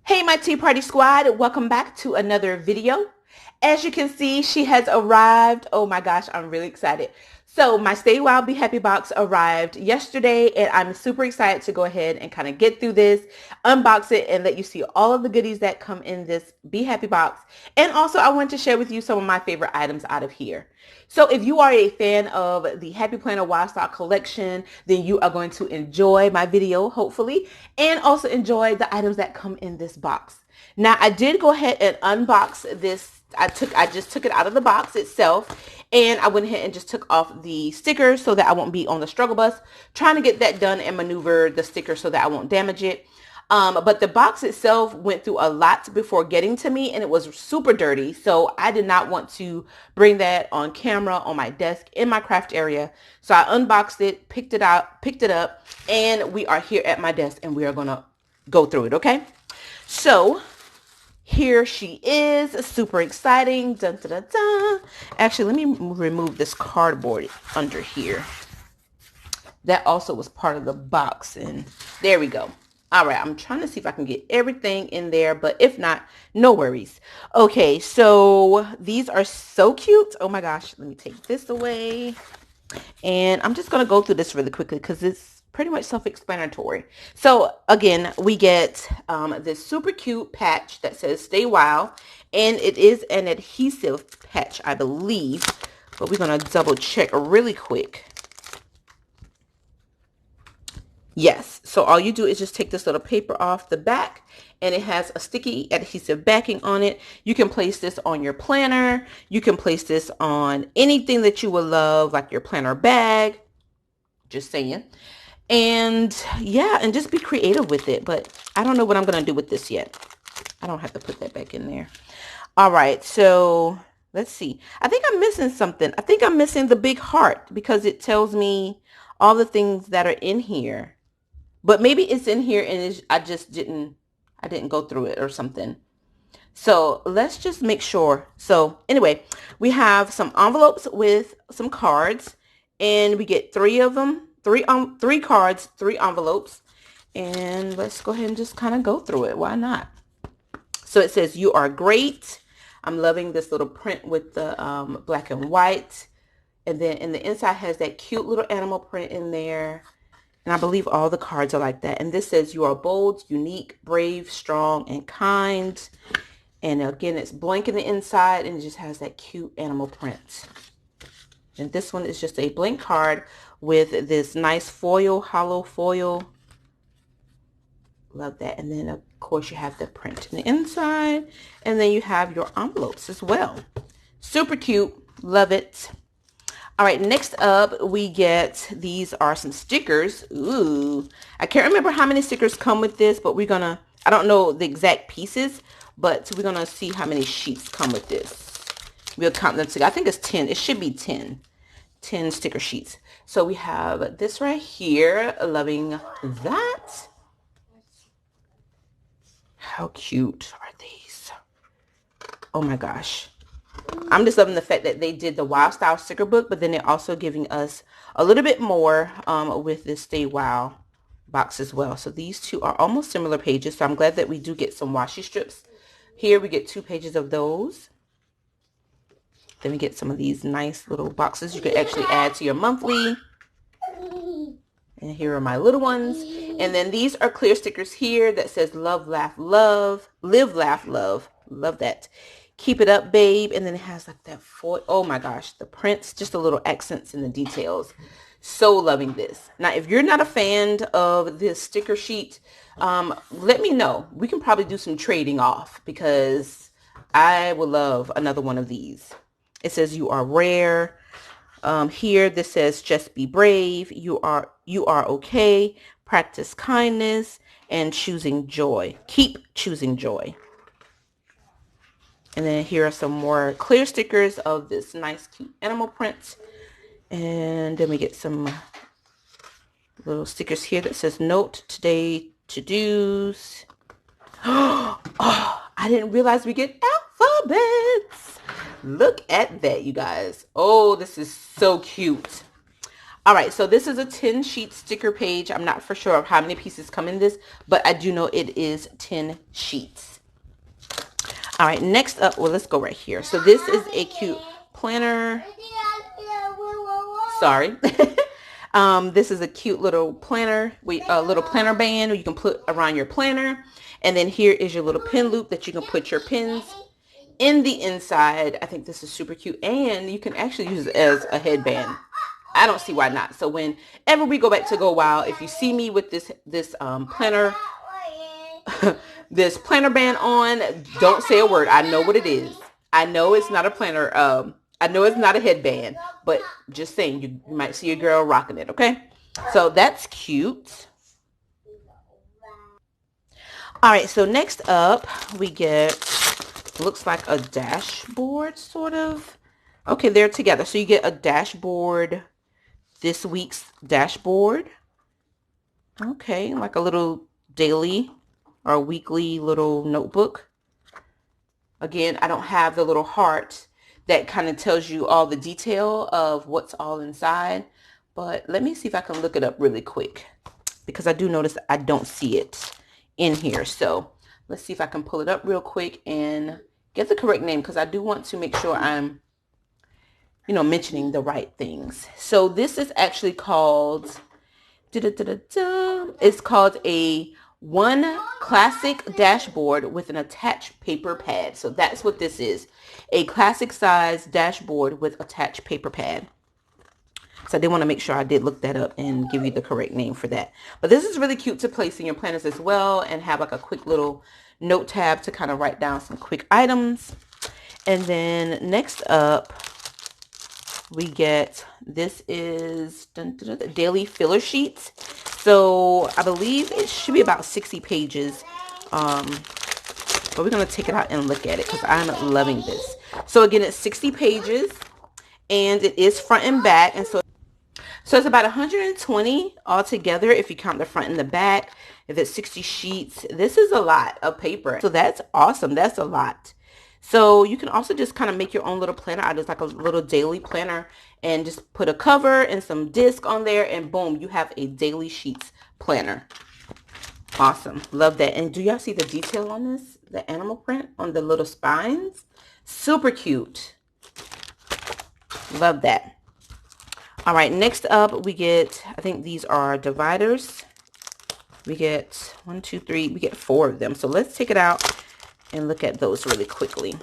Hey, my Tea Party Squad, welcome back to another video. As you can see, she has arrived. Oh my gosh, I'm really excited. So my Stay Wild Be Happy box arrived yesterday, and I'm super excited to go ahead and kind of get through this, unbox it, and let you see all of the goodies that come in this Be Happy box. And also I want to share with you some of my favorite items out of here. So if you are a fan of the Happy Planner Wild Stock collection, then you are going to enjoy my video, hopefully, and also enjoy the items that come in this box. Now, I did go ahead and unbox this. I just took it out of the box itself, and I went ahead and just took off the stickers so that I won't be on the struggle bus trying to get that done and maneuver the sticker so that I won't damage it. But the box itself went through a lot before getting to me, and it was super dirty. So I did not want to bring that on camera on my desk in my craft area. So I unboxed it, picked it up, and we are here at my desk, and we are going to go through it. Okay. So here she is. Super exciting. Dun, dun, dun, dun. Actually, let me remove this cardboard under here. That also was part of the box, and there we go. All right, I'm trying to see if I can get everything in there, but if not, no worries. Okay, so these are so cute. Oh my gosh, let me take this away. And I'm just going to go through this really quickly because it's pretty much self-explanatory. So again, we get this super cute patch that says Stay Wild, and it is an adhesive patch, I believe, but we're going to double check really quick. Yes, so all you do is just take this little paper off the back, and it has a sticky adhesive backing on it. You can place this on your planner. You can place this on anything that you would love, like your planner bag, just saying. And yeah, and just be creative with it. But I don't know what I'm going to do with this yet. I don't have to put that back in there. All right, so let's see. I think I'm missing something. I think I'm missing the big heart because it tells me all the things that are in here. But maybe it's in here and I didn't go through it or something. So let's just make sure. So anyway, we have some envelopes with some cards, and we get 3 of them, 3 cards, 3 envelopes. And let's go ahead and just kind of go through it. Why not? So it says, "You are great." I'm loving this little print with the black and white. And then in the inside has that cute little animal print in there. And I believe all the cards are like that. And this says, "You are bold, unique, brave, strong, and kind." And again, it's blank in the inside, and it just has that cute animal print. And this one is just a blank card with this nice foil, hollow foil. Love that. And then, of course, you have the print in the inside. And then you have your envelopes as well. Super cute. Love it. All right, next up, we get, these are some stickers. Ooh, I can't remember how many stickers come with this, but we're going to, I don't know the exact pieces, but we're going to see how many sheets come with this. We'll count them together. I think it's 10. It should be 10 sticker sheets. So we have this right here. Loving that. How cute are these? Oh my gosh. I'm just loving the fact that they did the Wild Style sticker book, but then they're also giving us a little bit more with this Stay Wild box as well. So these two are almost similar pages. So I'm glad that we do get some washi strips. Here we get 2 pages of those. Then we get some of these nice little boxes you can actually add to your monthly. And here are my little ones. And then these are clear stickers here that says love, laugh, love, live, laugh, love. Love that. Keep it up, babe. And then it has like that foil. Oh my gosh, the prints, just a little accents in the details. So loving this. Now, if you're not a fan of this sticker sheet, let me know. We can probably do some trading off because I would love another one of these. It says you are rare. Here, this says just be brave. You are okay. Practice kindness and choosing joy. Keep choosing joy. And then here are some more clear stickers of this nice cute animal print. And then we get some little stickers here that says note today to-dos. Oh, I didn't realize we get alphabets. Look at that, you guys. Oh, this is so cute. All right, so this is a 10 sheet sticker page. I'm not for sure of how many pieces come in this, but I do know it is 10 sheets. All right, next up, well, let's go right here. So this is a cute planner. Sorry. This is a cute little planner, a little planner band you can put around your planner. And then here is your little pin loop that you can put your pins in the inside. I think this is super cute, and you can actually use it as a headband. I don't see why not. So whenever we go back to Go Wild, if you see me with this planner this planner band on, don't say a word. I know what it is. I know it's not a planner. I know it's not a headband, but just saying, you might see a girl rocking it. Okay, so that's cute. All right, so next up we get, looks like a dashboard sort of. Okay, they're together. So you get a dashboard, this week's dashboard. Okay, like a little daily or weekly little notebook. Again, I don't have the little heart that kind of tells you all the detail of what's all inside, but let me see if I can look it up really quick, because I do notice I don't see it in here. So let's see if I can pull it up real quick and get the correct name, because I do want to make sure I'm, you know, mentioning the right things. So this is actually called, it's called a One Classic Dashboard with an Attached Paper Pad. So that's what this is, a classic size dashboard with attached paper pad. So I did want to make sure I did look that up and give you the correct name for that. But this is really cute to place in your planners as well, and have like a quick little note tab to kind of write down some quick items. And then next up we get, this is daily filler sheets. So I believe it should be about 60 pages. But we're going to take it out and look at it because I'm loving this. So again, it's 60 pages and it is front and back. And so it's about 120 altogether if you count the front and the back. If it's 60 sheets, this is a lot of paper. So that's awesome. That's a lot. So you can also just kind of make your own little planner out as like a little daily planner, and just put a cover and some disc on there, and boom, you have a daily sheets planner. Awesome. Love that. And do y'all see the detail on this? The animal print on the little spines? Super cute. Love that. All right, next up we get, I think these are dividers. We get 1, 2, 3, we get 4 of them. So let's take it out and look at those really quickly.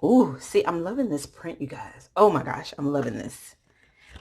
Ooh, see, I'm loving this print, you guys. Oh my gosh, I'm loving this.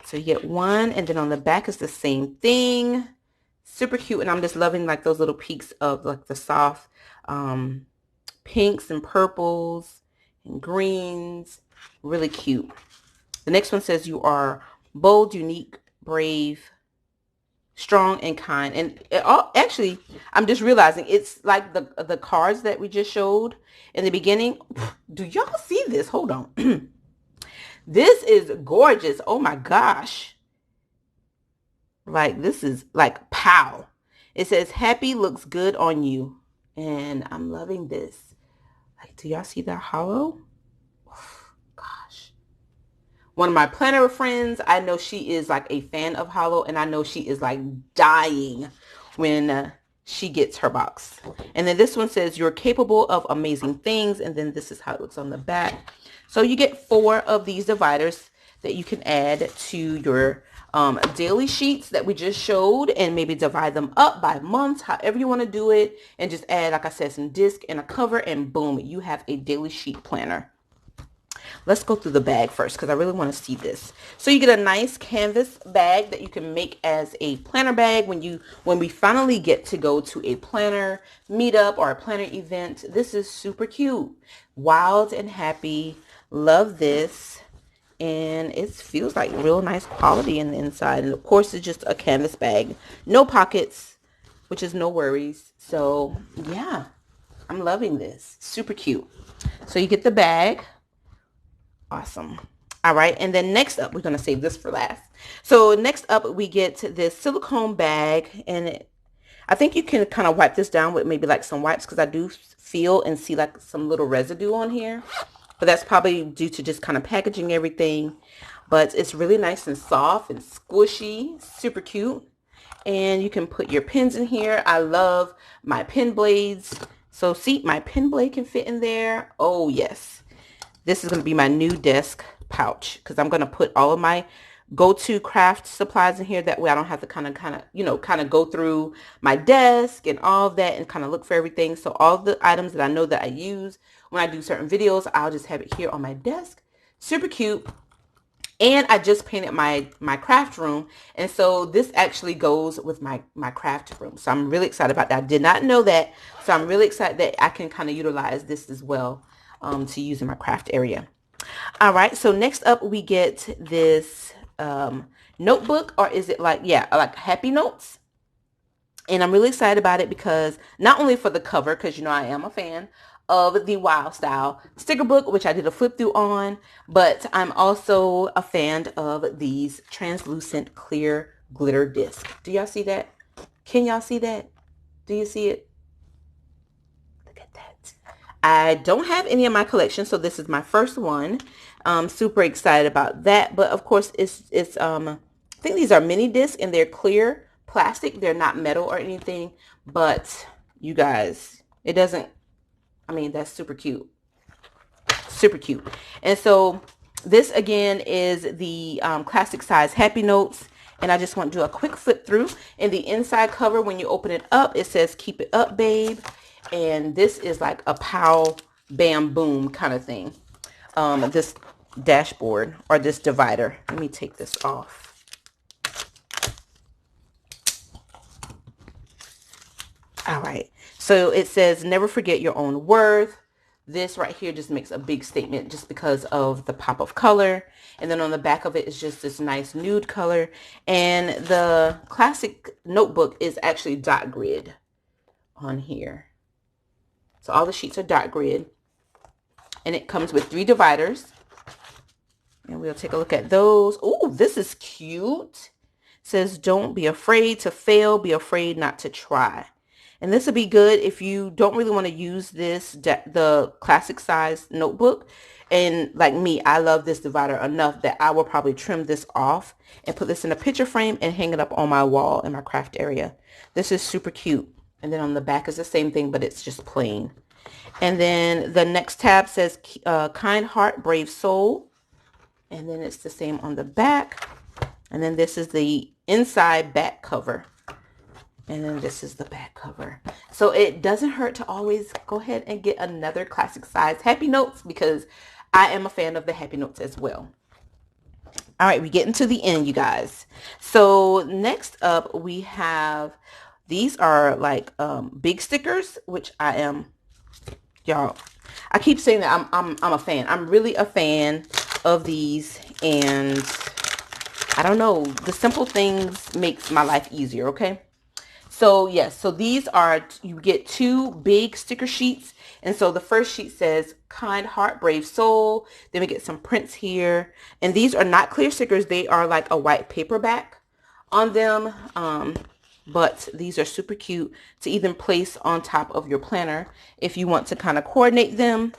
So you get one, and then on the back is the same thing. Super cute, and I'm just loving like those little peaks of like the soft pinks and purples and greens. Really cute. The next one says, you are bold, unique, brave, strong, and kind. And it all, actually, I'm just realizing it's like the cards that we just showed in the beginning. Do y'all see this? Hold on. This is gorgeous. Oh my gosh. Like, this is like pow. It says, happy looks good on you. And I'm loving this. Like, do y'all see that hollow? Gosh. One of my planner friends, I know she is like a fan of hollow, and I know she is like dying when she gets her box. And then this one says, you're capable of amazing things. And then this is how it looks on the back. So you get 4 of these dividers that you can add to your daily sheets that we just showed, and maybe divide them up by months, however you want to do it, and just add, like I said, some disc and a cover, and boom, you have a daily sheet planner. Let's go through the bag first because I really want to see this. So you get a nice canvas bag that you can make as a planner bag when we finally get to go to a planner meetup or a planner event. This is super cute. Wild and happy. Love this. And it feels like real nice quality in the inside. And of course, it's just a canvas bag. No pockets, which is no worries. So yeah, I'm loving this. Super cute. So you get the bag. Awesome. All right. And then next up, we're going to save this for last. So next up, we get this silicone bag. And I think you can kind of wipe this down with maybe like some wipes, because I do feel and see like some little residue on here. but that's probably due to just kind of packaging everything. But it's really nice and soft and squishy, super cute. And you can put your pens in here. I love my pen blades. So see, my pen blade can fit in there. Oh yes. This is going to be my new desk pouch because I'm going to put all of my go-to craft supplies in here. That way I don't have to kind of go through my desk and all of that and kind of look for everything. So all the items that I know that I use when I do certain videos, I'll just have it here on my desk. Super cute. And I just painted my craft room. And so this actually goes with my craft room. So I'm really excited about that. I did not know that. So I'm really excited that I can kind of utilize this as well to use in my craft area. All right. So next up we get this notebook, or is it like, yeah, like Happy Notes. And I'm really excited about it because not only for the cover, because you know I am a fan of the Wild Style sticker book, which I did a flip through on, but I'm also a fan of these translucent clear glitter discs. Do y'all see that? Can y'all see that? Do you see it? Look at that. I don't have any in my collection, so this is my first one. I'm super excited about that. But of course, it's I think these are mini discs and they're clear plastic. They're not metal or anything, but you guys, it doesn't, I mean, that's super cute. Super cute. And so this again is the classic size Happy Notes. And I just want to do a quick flip through. In the inside cover, when you open it up, it says, "Keep it up, babe." And this is like a pow, bam, boom kind of thing. This dashboard or this divider. Let me take this off. All right. So it says, "Never forget your own worth." This right here just makes a big statement just because of the pop of color. And then on the back of it is just this nice nude color. And the classic notebook is actually dot grid on here. So all the sheets are dot grid. And it comes with 3 dividers. And we'll take a look at those. Oh, this is cute. It says, "Don't be afraid to fail. Be afraid not to try." And this would be good if you don't really want to use this, the classic size notebook. And like me, I love this divider enough that I will probably trim this off and put this in a picture frame and hang it up on my wall in my craft area. This is super cute. And then on the back is the same thing, but it's just plain. And then the next tab says, "Kind heart, brave soul." And then it's the same on the back. And then this is the inside back cover. And then this is the back cover. So it doesn't hurt to always go ahead and get another classic size Happy Notes because I am a fan of the Happy Notes as well. All right, we get into the end, you guys. So next up we have, these are like big stickers, which I am, y'all, I keep saying that I'm a fan. I'm really a fan of these, and I don't know, the simple things makes my life easier, okay? So yes, so these are, you get 2 big sticker sheets. And so the first sheet says, "Kind heart, brave soul." Then we get some prints here. And these are not clear stickers. They are like a white paperback on them. But these are super cute to even place on top of your planner if you want to kind of coordinate them.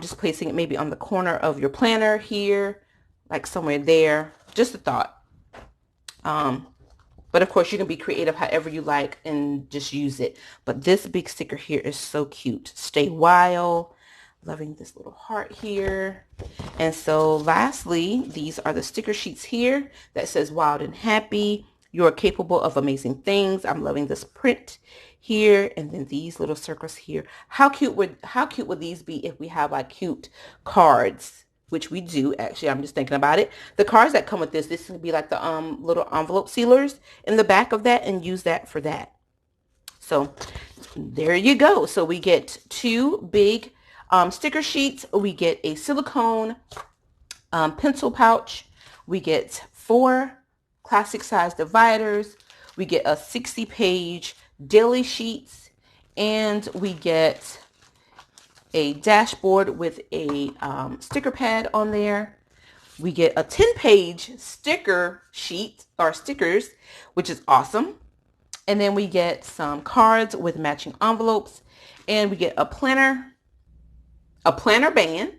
Just placing it maybe on the corner of your planner here, like somewhere there. Just a thought. But of course, you can be creative however you like and just use it. But this big sticker here is so cute. "Stay wild." Loving this little heart here. And so lastly, these are the sticker sheets here that says, "Wild and happy. You are capable of amazing things." I'm loving this print here. And then these little circles here. How cute would these be if we have like cute cards? Which we do, actually. I'm just thinking about it. The cards that come with this would be like the little envelope sealers in the back of that, and use that for that. So there you go. So we get 2 big sticker sheets. We get a silicone pencil pouch. We get 4 classic size dividers. We get a 60-page daily sheets, and we get a dashboard with a sticker pad on there. We get a 10-page sticker sheet or stickers, which is awesome. And then we get some cards with matching envelopes, and we get a planner band,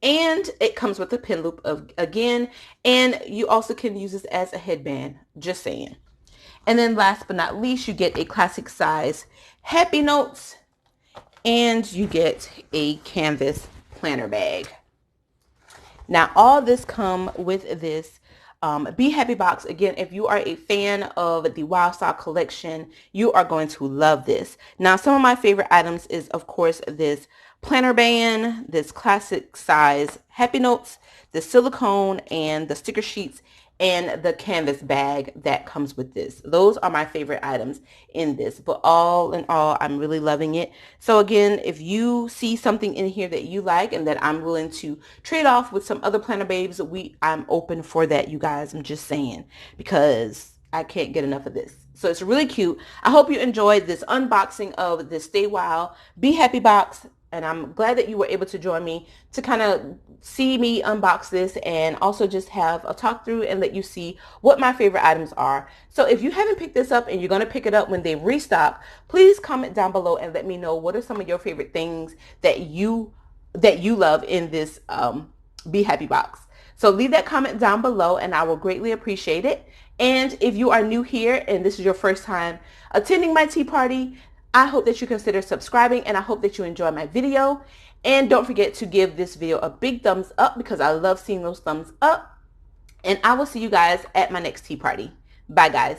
And it comes with a pin loop again, and you also can use this as a headband, just saying. And then last but not least, you get a classic size Happy Notes, and you get a canvas planner bag. Now, all this come with this Be Happy box. Again, if you are a fan of the Wild Style collection, you are going to love this. Now, some of my favorite items is, of course, this planner band, this classic size Happy Notes, the silicone, and the sticker sheets, and the canvas bag that comes with this. Those are my favorite items in this, but all in all, I'm really loving it. So again, if you see something in here that you like and that I'm willing to trade off with some other planner babes, I'm open for that, you guys. I'm just saying, because I can't get enough of this. So it's really cute. I hope you enjoyed this unboxing of this Stay Wild Be Happy box. And I'm glad that you were able to join me to kind of see me unbox this and also just have a talk through and let you see what my favorite items are. So if you haven't picked this up and you're going to pick it up when they restock, please comment down below and let me know what are some of your favorite things that you love in this Be Happy box. So leave that comment down below and I will greatly appreciate it. And if you are new here and this is your first time attending my tea party, I hope that you consider subscribing and I hope that you enjoy my video. And don't forget to give this video a big thumbs up because I love seeing those thumbs up. And I will see you guys at my next tea party. Bye, guys.